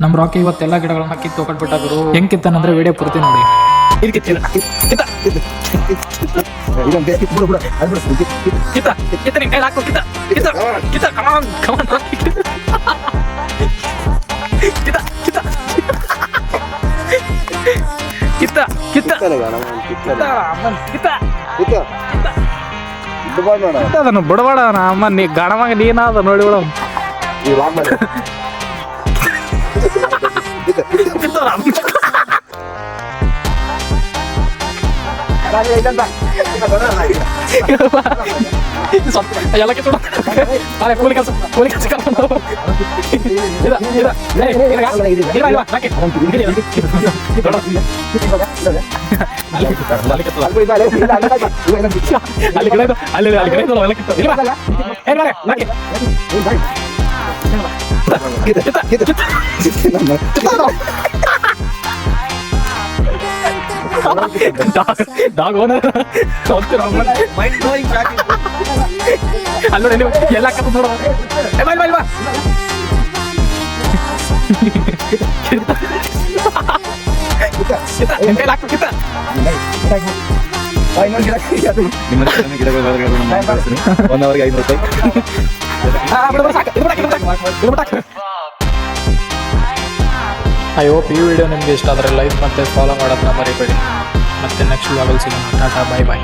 ನಮ್ಮ ರಾಕಿ ಇವತ್ತೆಲ್ಲ ಗಿಡಗಳನ್ನ ಕಿತ್ತು ಹೋಗ್ಬಿಟ್ಟ ಗುರು. ಹೆಂಗ್ ಕಿತ್ತಾನಂದ್ರೆ ವಿಡಿಯೋ ಪೂರ್ತಿ ನೋಡಿ. ಬಿಡಬೇಡ ಅಮ್ಮ, ನೀ ಗಣಮಾಗ ನೀನಾದ ನೋಡಿ ಬಿಡ. ಎಲ್ಲ ಕಿತ್ತು ಕೂಲಿ ಕೆಲಸ ಡಾಗ್ ಓನರ್ ಅಲ್ಲೋಡಿ ಎಲ್ಲ ಹಾಕತ್ತ ನೋಡ. ಐ ಹೋಪ್ ಈ ವಿಡಿಯೋ ನಿಮಗೆ ಇಷ್ಟ ಆದರೆ ಲೈಕ್ ಮತ್ತು ಫಾಲೋ ಮಾಡೋದನ್ನ ಮರಿಬೇಡಿ. ಮತ್ತೆ ನೆಕ್ಸ್ಟ್ ವ್ಲಾಗಲ್ಲಿ ಸಿಗೋಣ. ಟಾಟಾ, ಬಾಯ್ ಬಾಯ್.